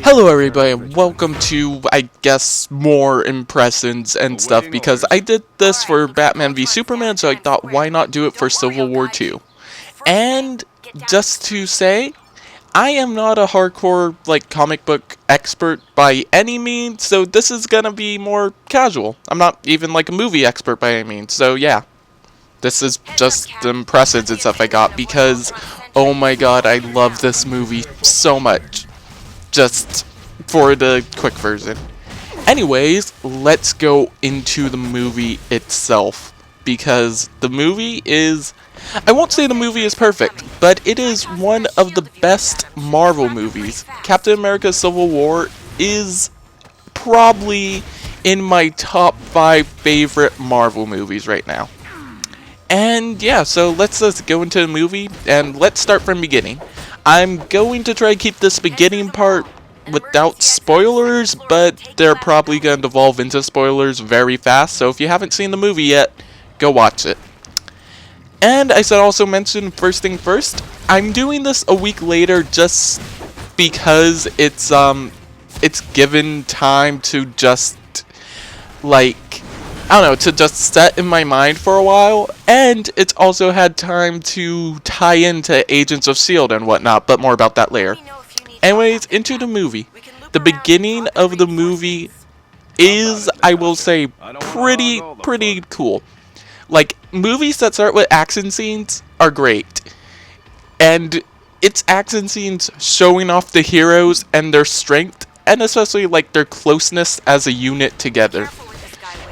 Hello everybody, and welcome to, I guess, more impressions and stuff, because I did this for Batman v Superman, so I thought, why not do it for Civil War 2? And, just to say, I am not a hardcore, comic book expert by any means, so this is gonna be more casual. I'm not even, a movie expert by any means, so yeah. This is just the impressions and stuff I got, because, oh my god, I love this movie so much. Just for the quick version. Anyways, let's go into the movie itself, because the movie is, I won't say the movie is perfect, but it is one of the best Marvel movies. Captain America Civil War is probably in my top 5 favorite Marvel movies right now. And yeah, so let's just go into the movie, and let's start from the beginning. I'm going to try to keep this beginning part without spoilers, but they're probably going to devolve into spoilers very fast, so if you haven't seen the movie yet, go watch it. And I should also mention, first thing first, I'm doing this a week later just because it's given time to just, I don't know, to just set in my mind for a while, and it's also had time to tie into Agents of S.H.I.E.L.D. and whatnot, but more about that later. Anyways, into the movie. The beginning of the movie is, I will say, pretty cool. Movies that start with action scenes are great. And it's action scenes showing off the heroes and their strength, and especially, their closeness as a unit together.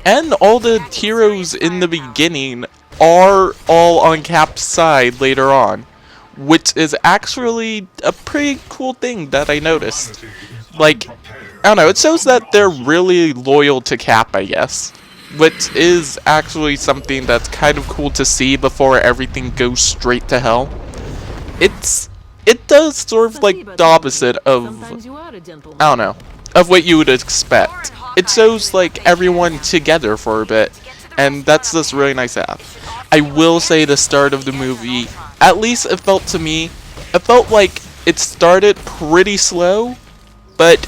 And all the heroes in the beginning are all on Cap's side later on, which is actually a pretty cool thing that I noticed. I don't know, it shows that they're really loyal to Cap, I guess, which is actually something that's kind of cool to see before everything goes straight to hell. It does sort of the opposite of, I don't know, of what you would expect. It shows everyone together for a bit, and that's just really nice to have. I will say the start of the movie, at least it felt to me, it felt like it started pretty slow, but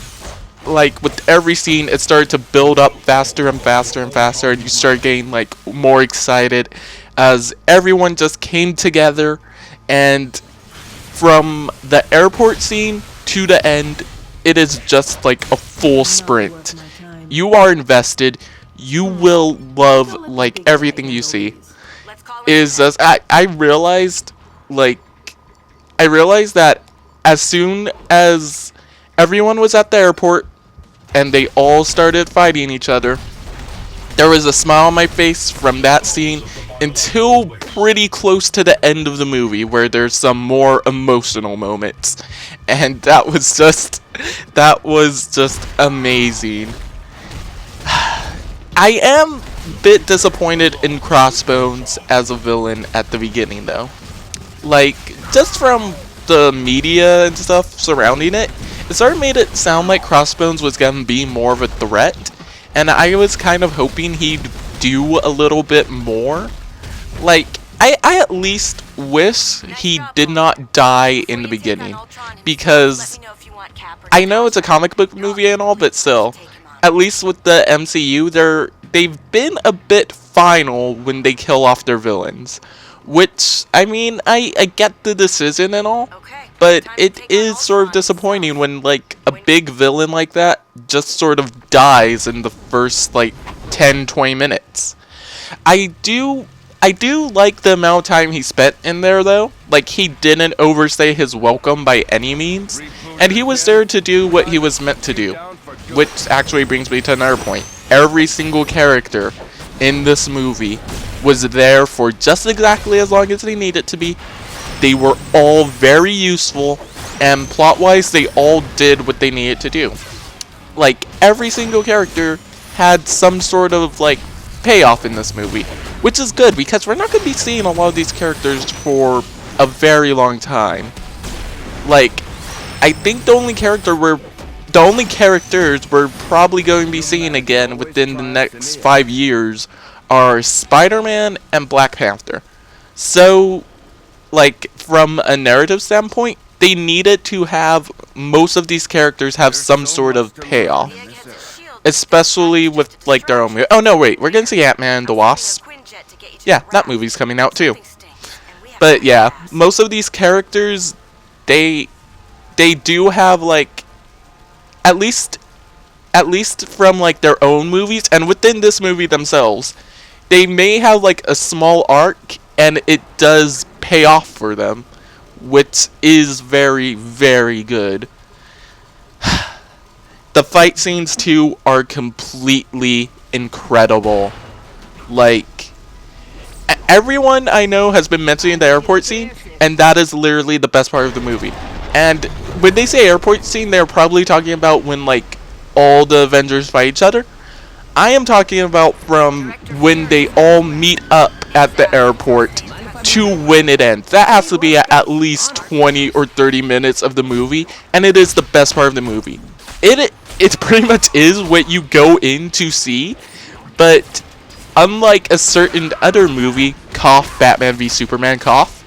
with every scene it started to build up faster and faster and faster, and you start getting more excited as everyone just came together, and from the airport scene to the end, it is just a full sprint. You are invested. You will love everything you see. Is just I realized that as soon as everyone was at the airport and they all started fighting each other, there was a smile on my face from that scene until pretty close to the end of the movie, where there's some more emotional moments, and that was just amazing. I am a bit disappointed in Crossbones as a villain at the beginning, though. Just from the media and stuff surrounding it, it sort of made it sound like Crossbones was gonna be more of a threat, and I was kind of hoping he'd do a little bit more. I at least wish he did not die in the beginning, because I know it's a comic book movie and all, but still, at least with the MCU, they've been a bit final when they kill off their villains. Which, I mean, I get the decision and all, but it is sort of disappointing when, a big villain like that just sort of dies in the first, 10-20 minutes. I do like the amount of time he spent in there, though. He didn't overstay his welcome by any means, and he was there to do what he was meant to do. Which actually brings me to another point. Every single character in this movie was there for just exactly as long as they needed to be. They were all very useful, and plot-wise, they all did what they needed to do. Every single character had some sort of, payoff in this movie, which is good, because we're not going to be seeing a lot of these characters for a very long time. I think the only characters we're probably going to be seeing again within the next 5 years are Spider-Man and Black Panther. So, from a narrative standpoint, they needed to have most of these characters have some sort of payoff, especially with like their own movie. Oh no, wait, we're gonna see Ant-Man and the Wasp. Yeah, that movie's coming out too. But yeah, most of these characters, they do have like at least from like their own movies and within this movie themselves, they may have like a small arc and it does pay off for them, which is very, very good. The fight scenes too are completely incredible. Like, everyone I know has been mentioning the airport scene, and that is literally the best part of the movie. And when they say airport scene, they're probably talking about when like all the Avengers fight each other. I am talking about from when they all meet up at the airport to when it ends. That has to be at least 20 or 30 minutes of the movie, and it is the best part of the movie. It pretty much is what you go in to see, but unlike a certain other movie, cough, Batman v Superman, cough,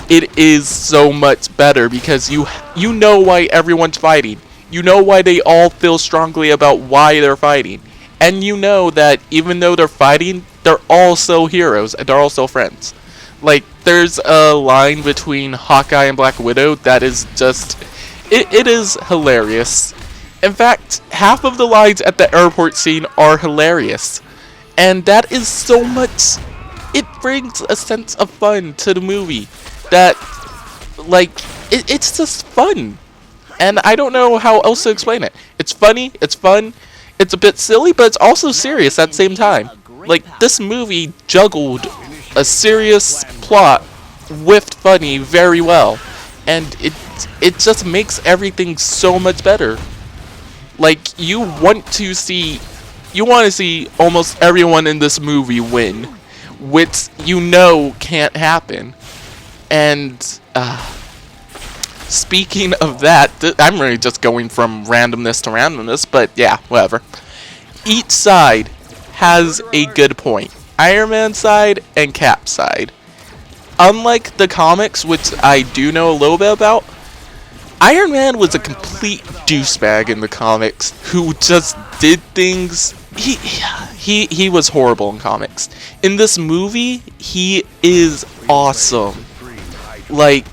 it is so much better because you know why everyone's fighting. You know why they all feel strongly about why they're fighting. And you know that even though they're fighting, they're also heroes and they're also friends. Like, there's a line between Hawkeye and Black Widow that is just... It is hilarious. In fact, half of the lines at the airport scene are hilarious. And that is so much... It brings a sense of fun to the movie. That, like, it's just fun. And I don't know how else to explain it. It's funny, it's fun, it's a bit silly, but it's also serious at the same time. Like, this movie juggled a serious plot with funny very well. And it just makes everything so much better. Like, you want to see almost everyone in this movie win, which you know can't happen. And, speaking of that, I'm really just going from randomness to randomness, but yeah, whatever. Each side has a good point. Iron Man's side and Cap's side. Unlike the comics, which I do know a little bit about, Iron Man was a complete douchebag in the comics who just did things. He was horrible in comics. In this movie, he is awesome. Like,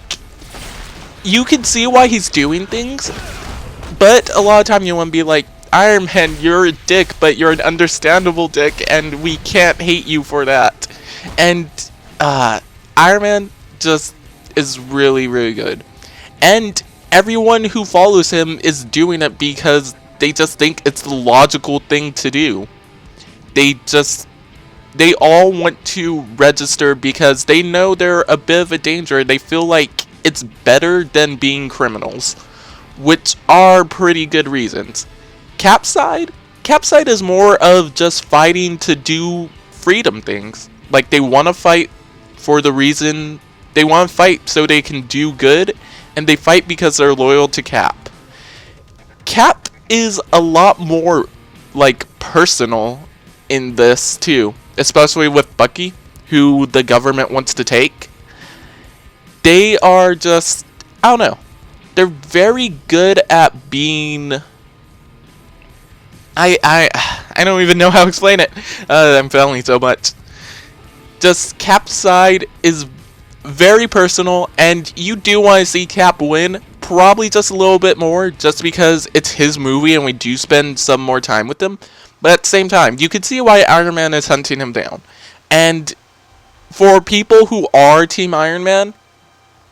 you can see why he's doing things, but a lot of time you want to be like, Iron Man, you're a dick, but you're an understandable dick, and we can't hate you for that. And Iron Man just is really, really good. And everyone who follows him is doing it because they just think it's the logical thing to do. They all want to register because they know they're a bit of a danger, and they feel like it's better than being criminals, which are pretty good reasons. Cap's side is more of just fighting to do freedom things. Like, they want to fight for the reason they want to fight so they can do good, and they fight because they're loyal to Cap. Cap is a lot more, like, personal in this too, especially with Bucky, who the government wants to take. They are just, I don't know, they're very good at being, I don't even know how to explain it. I'm failing so much. Just Cap's side is very personal, and you do want to see Cap win, probably just a little bit more, just because it's his movie and we do spend some more time with him. But at the same time, you can see why Iron Man is hunting him down. And for people who are Team Iron Man,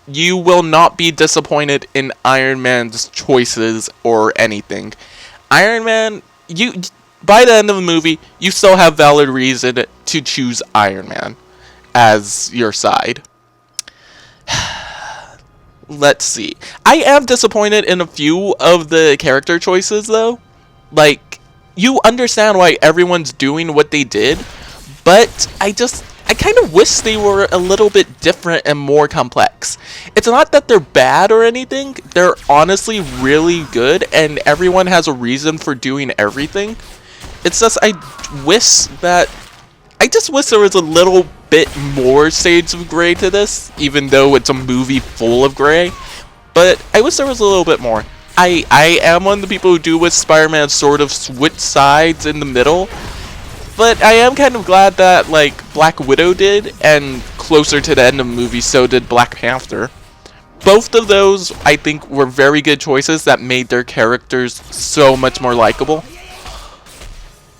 you will not be disappointed in Iron Man's choices or anything. Iron Man, by the end of the movie, you still have valid reason to choose Iron Man as your side. Let's see. I am disappointed in a few of the character choices, though. Like, you understand why everyone's doing what they did, but I kind of wish they were a little bit different and more complex. It's not that they're bad or anything. They're honestly really good, and everyone has a reason for doing everything. It's just I just wish there was a little bit more shades of gray to this, even though it's a movie full of gray. but I wish there was a little bit more. I am one of the people who do wish Spider-Man sort of switch sides in the middle, but I am kind of glad that, like, Black Widow did, and closer to the end of the movie, so did Black Panther. Both of those, I think, were very good choices that made their characters so much more likable.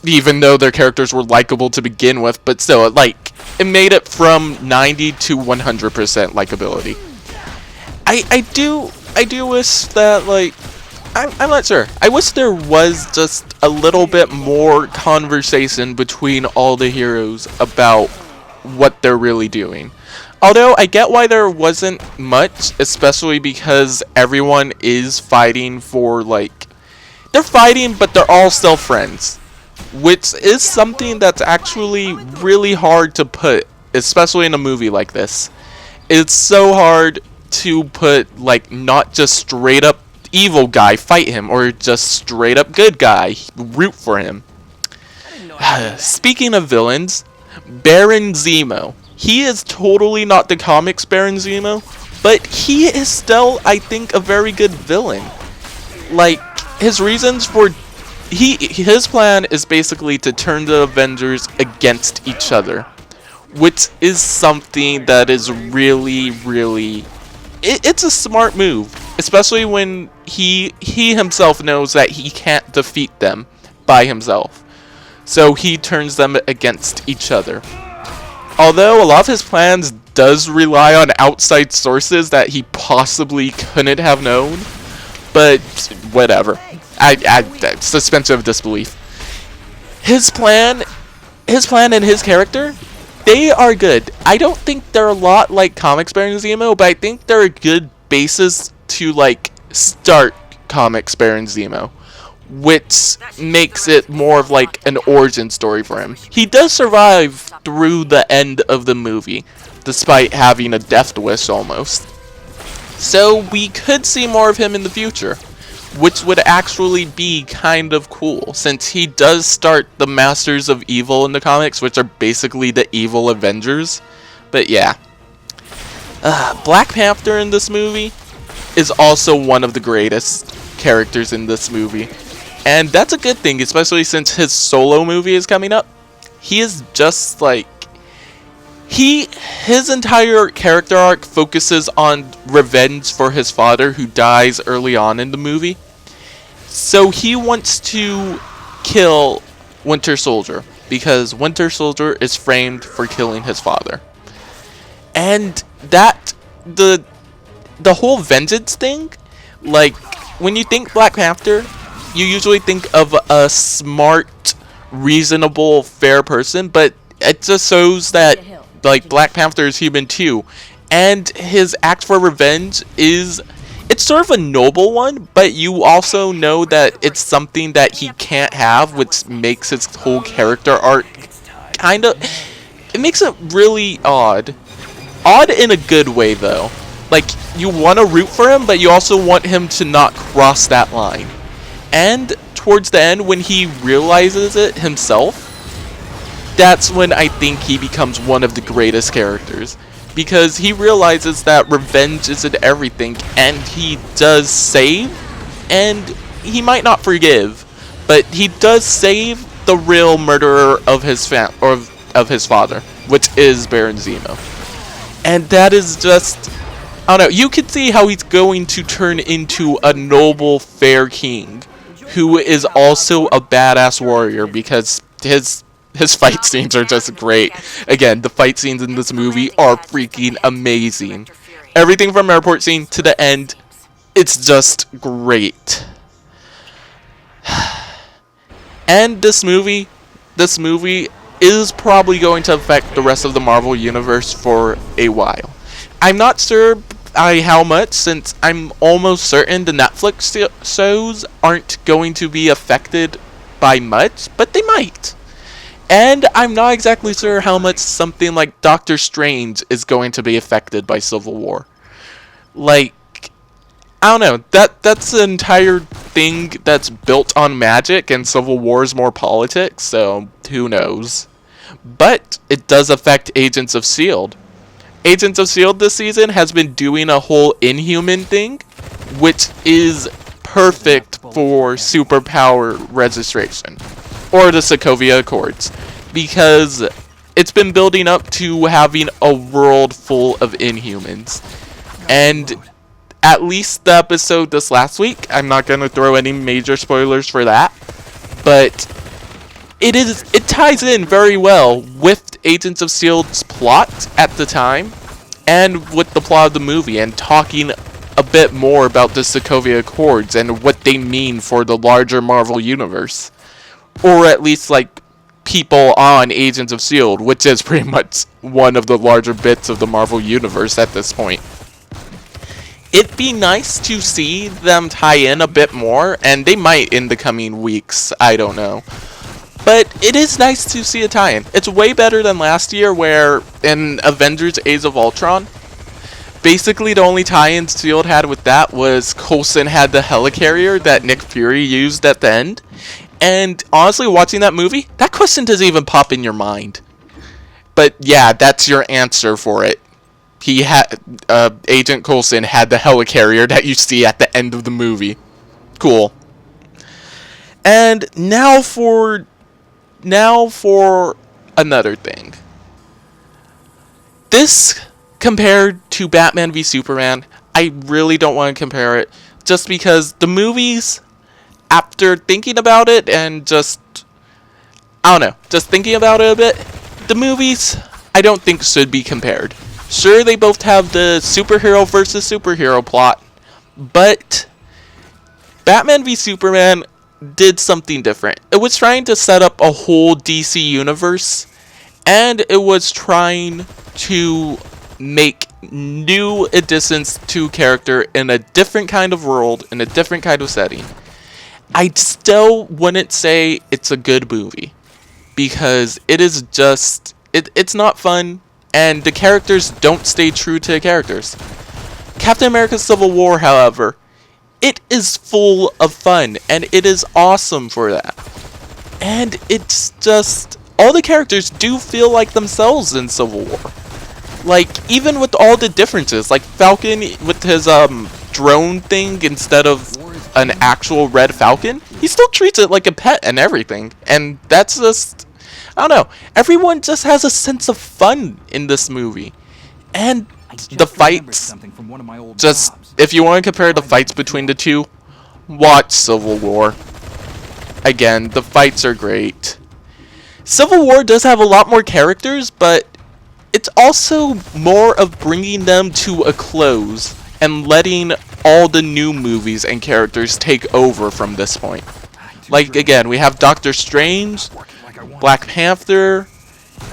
Even though their characters were likable to begin with, but still, like, it made it from 90 to 100% likability. I do wish that, like, I'm not sure. I wish there was just a little bit more conversation between all the heroes about what they're really doing. Although, I get why there wasn't much, especially because everyone is fighting for, like, they're fighting, but they're all still friends. Which is something that's actually really hard to put, especially in a movie like this. It's so hard to put, like, not just straight up evil guy fight him, or just straight up good guy root for him. Speaking of villains, Baron Zemo. He is totally not the comics Baron Zemo, but he is still, I think, a very good villain. Like, his reasons for... His plan is basically to turn the Avengers against each other, which is something that is really... It's a smart move, especially when he himself knows that he can't defeat them by himself. So he turns them against each other. Although a lot of his plans does rely on outside sources that he possibly couldn't have known, but whatever. I suspension of disbelief. His plan and his character, they are good. I don't think they're a lot like comics Baron Zemo, but I think they're a good basis to, like, start comics Baron Zemo, which makes it more of like an origin story for him. He does survive through the end of the movie, despite having a death wish almost. So we could see more of him in the future, which would actually be kind of cool, since he does start the Masters of Evil in the comics, which are basically the evil Avengers. But yeah. Black Panther in this movie is also one of the greatest characters in this movie. And that's a good thing, especially since his solo movie is coming up. He is just like... His entire character arc focuses on revenge for his father, who dies early on in the movie. So he wants to kill Winter Soldier, because Winter Soldier is framed for killing his father. And that, the whole vengeance thing, like, when you think Black Panther, you usually think of a smart, reasonable, fair person, but it just shows that, like, Black Panther is human too, and his act for revenge is, it's sort of a noble one, but you also know that it's something that he can't have, which makes his whole character arc kind of, it makes it really odd. Odd in a good way, though. Like, you want to root for him, but you also want him to not cross that line. And towards the end, when he realizes it himself, that's when I think he becomes one of the greatest characters. Because he realizes that revenge isn't everything, and he does save, and he might not forgive, but he does save the real murderer of his of his father, which is Baron Zemo. And that is just, I don't know, you can see how he's going to turn into a noble, fair king, who is also a badass warrior, because his fight scenes are just great. Again, the fight scenes in this movie are freaking amazing. Everything from airport scene to the end, it's just great. And this movie is probably going to affect the rest of the Marvel Universe for a while. I'm not sure how much, since I'm almost certain the Netflix shows aren't going to be affected by much, but they might. And I'm not exactly sure how much something like Doctor Strange is going to be affected by Civil War. Like, I don't know, that's an entire thing that's built on magic, and Civil War is more politics, so who knows. But it does affect Agents of S.H.I.E.L.D. Agents of S.H.I.E.L.D. this season has been doing a whole Inhuman thing, which is perfect for superpower registration, or the Sokovia Accords, because it's been building up to having a world full of Inhumans. And at least the episode this last week, I'm not going to throw any major spoilers for that, but it ties in very well with Agents of S.H.I.E.L.D.'s plot at the time, and with the plot of the movie, and talking a bit more about the Sokovia Accords and what they mean for the larger Marvel universe. Or at least, like, people on Agents of S.H.I.E.L.D., which is pretty much one of the larger bits of the Marvel universe at this point. It'd be nice to see them tie in a bit more, and they might in the coming weeks, I don't know. But it is nice to see a tie-in. It's way better than last year, where in Avengers Age of Ultron, basically the only tie-ins S.H.I.E.L.D. had with that was Coulson had the helicarrier that Nick Fury used at the end. And honestly, watching that movie, that question doesn't even pop in your mind. But yeah, that's your answer for it. He had, Agent Coulson had the helicarrier that you see at the end of the movie. Cool. And now for another thing. This, compared to Batman v Superman, I really don't want to compare it, just because the movies, after thinking about it and just thinking about it a bit, the movies I don't think should be compared. Sure, they both have the superhero versus superhero plot, but Batman v Superman did something different. It was trying to set up a whole DC universe, and it was trying to make new additions to character in a different kind of world, in a different kind of setting. I still wouldn't say it's a good movie, because it is just, it's not fun, and the characters don't stay true to the characters. Captain America Civil War, however, it is full of fun, and it is awesome for that. And it's just, all the characters do feel like themselves in Civil War. Like, even with all the differences, like Falcon with his drone thing instead of an actual red Falcon, he still treats it like a pet and everything. And that's just, I don't know, everyone just has a sense of fun in this movie. And the fights, just, if you want to compare the fights between the two, watch Civil War. Again, the fights are great. Civil War does have a lot more characters, but it's also more of bringing them to a close and letting all the new movies and characters take over from this point. Like, again, we have Doctor Strange, Black Panther,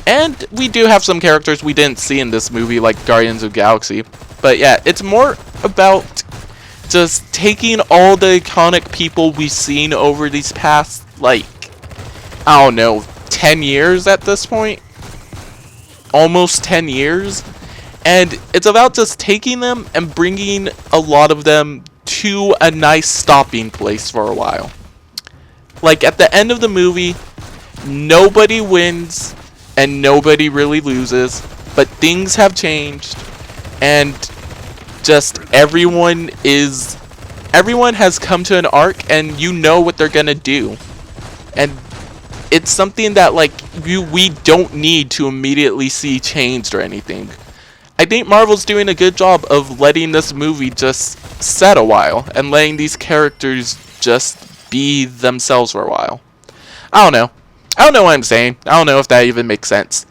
and we do have some characters we didn't see in this movie, like Guardians of the Galaxy. But yeah, it's more about just taking all the iconic people we've seen over these past, like, I don't know, 10 years at this point? Almost 10 years? And it's about just taking them and bringing a lot of them to a nice stopping place for a while. Like, at the end of the movie, nobody wins and nobody really loses, but things have changed, and just everyone has come to an arc, and you know what they're gonna do. And it's something that, like, we don't need to immediately see changed or anything. I think Marvel's doing a good job of letting this movie just set a while, and letting these characters just be themselves for a while. I don't know what I'm saying. I don't know if that even makes sense.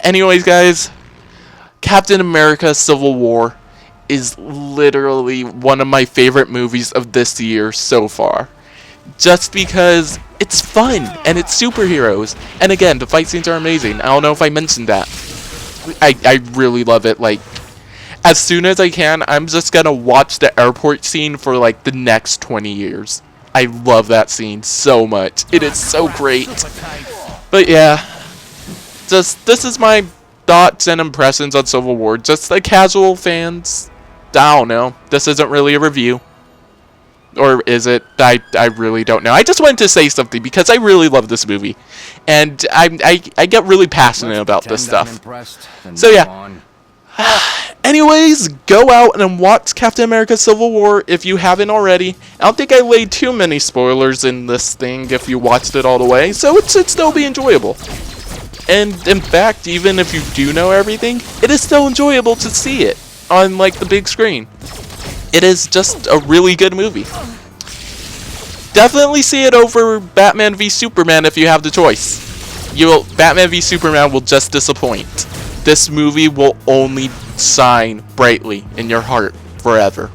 Anyways, guys, Captain America Civil War is literally one of my favorite movies of this year so far. Just because it's fun, and it's superheroes. And again, the fight scenes are amazing. I don't know if I mentioned that. I really love it. Like, as soon as I can, I'm just gonna watch the airport scene for, like, the next 20 years. I love that scene so much. It is so great. But yeah, this is my thoughts and impressions on Civil War. Just the casual fans, I don't know. This isn't really a review. Or is it? I really don't know. I just wanted to say something because I really love this movie. And I get really passionate about this stuff. So yeah. Anyways, go out and watch Captain America Civil War if you haven't already. I don't think I laid too many spoilers in this thing if you watched it all the way, so it should still be enjoyable. And in fact, even if you do know everything, it is still enjoyable to see it on like the big screen. It is just a really good movie. Definitely see it over Batman v Superman if you have the choice. Batman v Superman will just disappoint. This movie will only shine brightly in your heart forever.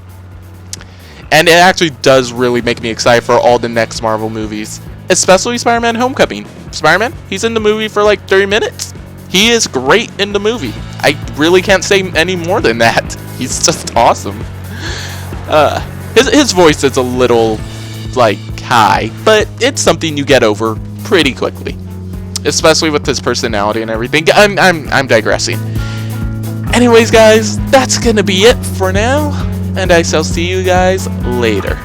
And it actually does really make me excited for all the next Marvel movies, especially Spider-Man Homecoming. Spider-Man, he's in the movie for like 30 minutes. He is great in the movie. I really can't say any more than that. He's just awesome. His voice is a little like high, but it's something you get over pretty quickly, especially with his personality and everything. I'm digressing. Anyways, guys, that's gonna be it for now, and I shall see you guys later.